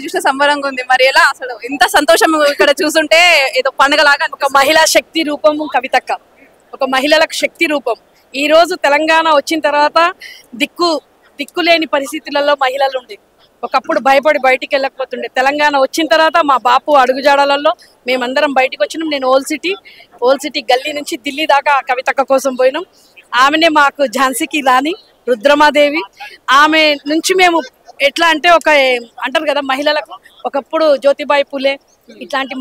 చూసిన సంబరంగా ఉంది. మరి ఎలా అసలు ఎంత సంతోషం ఇక్కడ చూస్తుంటే ఏదో పండుగలాగా. ఒక మహిళా శక్తి రూపము కవితక్క, ఒక మహిళలకు శక్తి రూపం. ఈ రోజు తెలంగాణ వచ్చిన తర్వాత దిక్కులేని పరిస్థితులలో మహిళలు ఉండే, ఒకప్పుడు భయపడి బయటికి వెళ్ళకపోతుండే. తెలంగాణ వచ్చిన తర్వాత మా బాపు అడుగుజాడలలో మేమందరం బయటకు వచ్చినాం. నేను ఓల్డ్ సిటీ గల్లీ నుంచి ఢిల్లీ దాకా కవితక్క కోసం పోయినాం. ఆమెనే మాకు ఝాన్సీకి రాణి రుద్రమాదేవి. ఆమె నుంచి మేము ఎట్లా అంటే అంటారు కదా మహిళలకు, ఒకప్పుడు జ్యోతిబాయి పూలే ఇట్లాంటి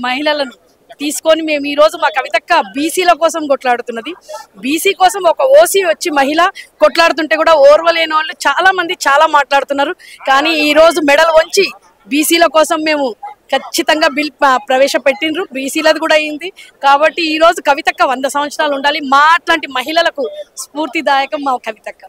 మహిళలను తీసుకొని మేము ఈ రోజు మా కవితక్క బీసీల కోసం కొట్లాడుతున్నది. బీసీ కోసం ఒక ఓసీ వచ్చి మహిళ కొట్లాడుతుంటే కూడా ఓర్వలేని వాళ్ళు చాలా మంది చాలా మాట్లాడుతున్నారు. కానీ ఈ రోజు మెడల్ వంచి బీసీల కోసం మేము ఖచ్చితంగా బిల్ ప్రవేశపెట్టిండ్రు. బీసీలది కూడా అయింది. కాబట్టి ఈ రోజు కవితక్క 100 సంవత్సరాలు ఉండాలి. మా అట్లాంటి మహిళలకు స్ఫూర్తిదాయకం మా కవితక్క.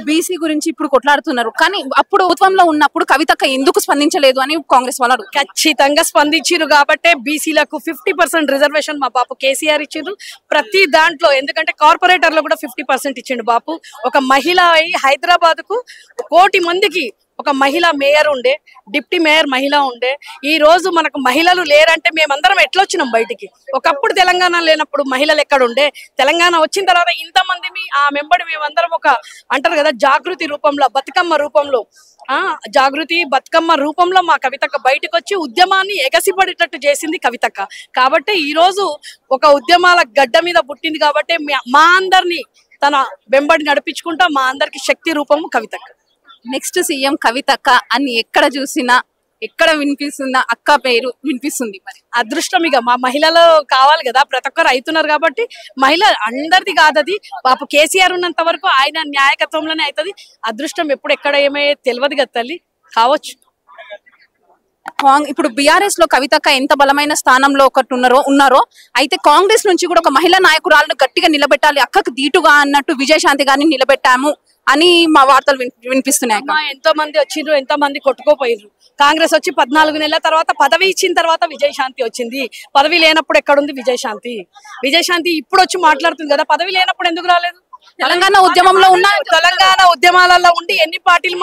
బీసీ గురించి ఇప్పుడు కొట్లాడుతున్నారు, కానీ అప్పుడు ప్రభుత్వంలో ఉన్నప్పుడు కవితక్క ఎందుకు స్పందించలేదు అని కాంగ్రెస్ వాళ్ళు ఖచ్చితంగా స్పందించారు. కాబట్టే బీసీలకు 50% రిజర్వేషన్ మా బాపు కేసీఆర్ ఇచ్చిండ్రు ప్రతి దాంట్లో. ఎందుకంటే కార్పొరేటర్ లో కూడా 50% ఇచ్చిండు బాపు. ఒక మహిళ అయి హైదరాబాద్ కు 1 కోటి మందికి ఒక మహిళ మేయర్ ఉండే, డిప్టీ మేయర్ మహిళ ఉండే. ఈ రోజు మనకు మహిళలు లేరంటే మేమందరం ఎట్లా వచ్చినాం బయటికి? ఒకప్పుడు తెలంగాణ లేనప్పుడు మహిళలు ఎక్కడ ఉండే? తెలంగాణ వచ్చిన తర్వాత ఇంతమంది ఆ మెంబడి మేమందరం అంటారు కదా జాగృతి రూపంలో, బతుకమ్మ రూపంలో, బతుకమ్మ రూపంలో మా కవితక్క బయటకు వచ్చి ఉద్యమాన్ని ఎగసిపడేటట్టు చేసింది కవితక్క. కాబట్టి ఈ రోజు ఒక ఉద్యమాల గడ్డ మీద పుట్టింది. కాబట్టి మా అందరినీ తన వెంబడి నడిపించుకుంటా మా అందరికి శక్తి రూపము కవితక్క. నెక్స్ట్ సీఎం కవితక్క అని ఎక్కడ చూసినా, ఎక్కడ వినిపిస్తుందా అక్క పేరు వినిపిస్తుంది. మరి అదృష్టం ఇక మా మహిళలు కావాలి కదా, ప్రతి ఒక్కరు అవుతున్నారు. కాబట్టి మహిళ అందరిది కాదు, అది పాప కేసీఆర్ ఉన్నంత వరకు ఆయన న్యాయకత్వంలోనే అవుతుంది. అదృష్టం ఎప్పుడు ఎక్కడ ఏమయ్యే తెలియదు కదా తల్లి, కావచ్చు. ఇప్పుడు బీఆర్ఎస్ లో కవితక్క ఎంత బలమైన స్థానంలో ఉన్నారో అయితే కాంగ్రెస్ నుంచి కూడా ఒక మహిళా నాయకురాలను గట్టిగా నిలబెట్టాలి, అక్కకు దీటుగా అన్నట్టు విజయశాంతి గారిని నిలబెట్టాము అని మా వార్తలు వినిపిస్తున్నాయి. ఎంతో మంది వచ్చిండ్రు, ఎంతో మంది కొట్టుకోపోయిర్రు. కాంగ్రెస్ వచ్చి 14 నెలల తర్వాత పదవి ఇచ్చిన తర్వాత విజయశాంతి వచ్చింది. పదవి లేనప్పుడు ఎక్కడుంది విజయశాంతి? విజయశాంతి ఇప్పుడు వచ్చి మాట్లాడుతుంది కదా, పదవి లేనప్పుడు ఎందుకు రాలేదు? తెలంగాణ ఉద్యమంలో ఉన్న తెలంగాణ ఉద్యమాలలో ఉండి ఎన్ని పార్టీలు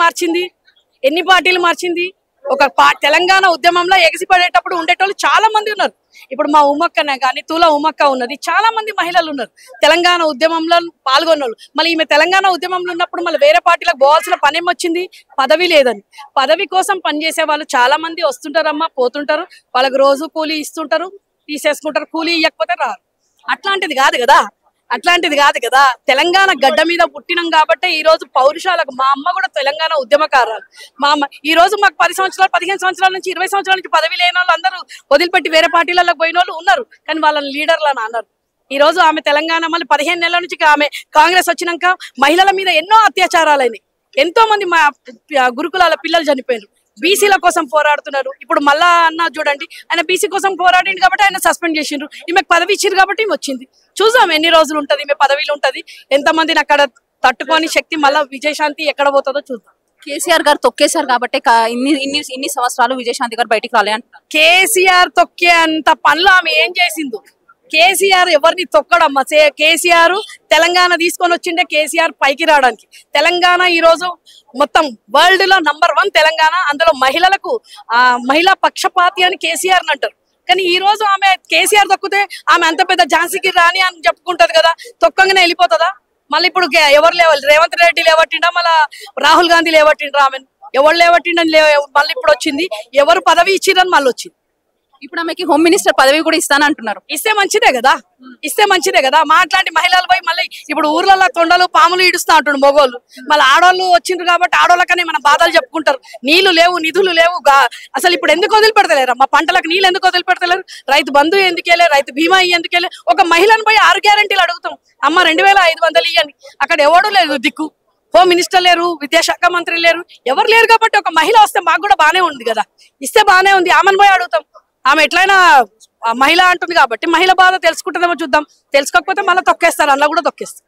మార్చింది? ఒక తెలంగాణ ఉద్యమంలో ఎగిసిపడేటప్పుడు ఉండేటోళ్ళు చాలా మంది ఉన్నారు. ఇప్పుడు మా ఉమ్మక్కనే కానీ తూల ఉమ్మక్క ఉన్నది, చాలా మంది మహిళలు ఉన్నారు తెలంగాణ ఉద్యమంలో పాల్గొన్నోళ్ళు. మళ్ళీ ఈమె తెలంగాణ ఉద్యమంలో ఉన్నప్పుడు మళ్ళీ వేరే పార్టీలకు పోవాల్సిన పని ఏమొచ్చింది? పదవి లేదని. పదవి కోసం పనిచేసే వాళ్ళు చాలా మంది వస్తుంటారమ్మా, పోతుంటారు. వాళ్ళకి రోజు కూలీ ఇస్తుంటారు, తీసేసుకుంటారు. కూలీ ఇవ్వకపోతే రారు. అట్లాంటిది కాదు కదా. తెలంగాణ గడ్డ మీద పుట్టినాం కాబట్టి ఈ రోజు పౌరుషాలకు, మా అమ్మ కూడా తెలంగాణ ఉద్యమకారాలు. మా అమ్మ ఈ రోజు మాకు 10 సంవత్సరాలు 15 సంవత్సరాల నుంచి 20 సంవత్సరాల నుంచి పదవి లేని వాళ్ళు అందరూ వదిలిపెట్టి వేరే పార్టీలలో పోయిన వాళ్ళు ఉన్నారు. కానీ వాళ్ళని లీడర్లను అన్నారు. ఈ రోజు ఆమె తెలంగాణ మళ్ళీ 15 నెలల నుంచి ఆమె కాంగ్రెస్ వచ్చినాక మహిళల మీద ఎన్నో అత్యాచారాలని, ఎంతో మంది మా గురుకులాల పిల్లలు చనిపోయారు. బీసీల కోసం పోరాడుతున్నారు. ఇప్పుడు మళ్ళా అన్న చూడండి, ఆయన బీసీ కోసం పోరాడింది కాబట్టి ఆయన సస్పెండ్ చేసిండ్రు. ఈమెకు పదవి ఇచ్చిండ్రు కాబట్టి ఈమె వచ్చింది. చూసాం ఎన్ని రోజులు ఉంటది ఈమె పదవిలో ఉంటది, ఎంతమందిని అక్కడ తట్టుకొని శక్తి. మళ్ళా విజయశాంతి ఎక్కడ పోతుందో చూద్దాం. కేసీఆర్ గారు తొక్కేశారు కాబట్టి ఇన్ని సంవత్సరాలు విజయశాంతి గారు బయటికి రాలే అంటారు. కేసీఆర్ తొక్కే అంత పనులు ఆమె ఏం చేసిందో? కేసీఆర్ ఎవరిని తొక్కడమ్మా? కేసీఆర్ తెలంగాణ తీసుకొని వచ్చిండే కేసీఆర్ పైకి రావడానికి. తెలంగాణ ఈ రోజు మొత్తం వరల్డ్ లో నంబర్ 1 తెలంగాణ. అందులో మహిళలకు మహిళా పక్షపాతి అని కేసీఆర్ అంటారు. కానీ ఈ రోజు ఆమె కేసీఆర్ తొక్కితే ఆమె అంత పెద్ద ఝాన్సీకి రాణి అని చెప్పుకుంటది కదా, తొక్కంగానే వెళ్ళిపోతుందా? మళ్ళీ ఇప్పుడు ఎవరు లేవాలి? రేవంత్ రెడ్డి లేవట్టిండా, మళ్ళా రాహుల్ గాంధీ లేవట్టిండ్రా? ఆమె ఎవరు లేవట్టిండని మళ్ళీ ఇప్పుడు వచ్చింది. ఎవరు పదవి ఇచ్చిరని మళ్ళీ వచ్చింది. ఇప్పుడు ఆమెకి హోమ్ మినిస్టర్ పదవి కూడా ఇస్తానంటున్నారు. ఇస్తే మంచిదే కదా. మా అట్లాంటి మహిళలు పోయి మళ్ళీ ఇప్పుడు ఊర్లలో తొండలు పాములు ఇడుస్తా అంటుండు మొగోళ్ళు. మళ్ళీ ఆడోళ్ళు వచ్చిండ్రు కాబట్టి ఆడోళ్ళకనే మన బాధలు చెప్పుకుంటారు. నీళ్లు లేవు, నిధులు లేవు. అసలు ఇప్పుడు ఎందుకు వదిలిపెడతలేరు? మా పంటలకు నీళ్ళు ఎందుకు వదిలిపెడతలేరు? రైతు బంధు ఎందుకెళ్ళే, రైతు బీమా ఎందుకెళ్ళే? ఒక మహిళను పోయి 6 గ్యారెంటీలు అడుగుతాం, అమ్మ 2500 ఇవ్వండి. అక్కడ ఎవడు లేదు దిక్కు. హోమ్ మినిస్టర్ లేరు, విద్యాశాఖ మంత్రి లేరు, ఎవరు లేరు. కాబట్టి ఒక మహిళ వస్తే మాకు కూడా బానే ఉంది కదా, ఇస్తే బానే ఉంది. ఆమెను పోయి అడుగుతాం. ఆమె ఎట్లయినా మహిళ అంటుంది కాబట్టి మహిళ బాధ తెలుసుకుంటుందేమో చూద్దాం. తెలుసుకోకపోతే మళ్ళీ తొక్కేస్తారు, అలా కూడా తొక్కేస్తారు.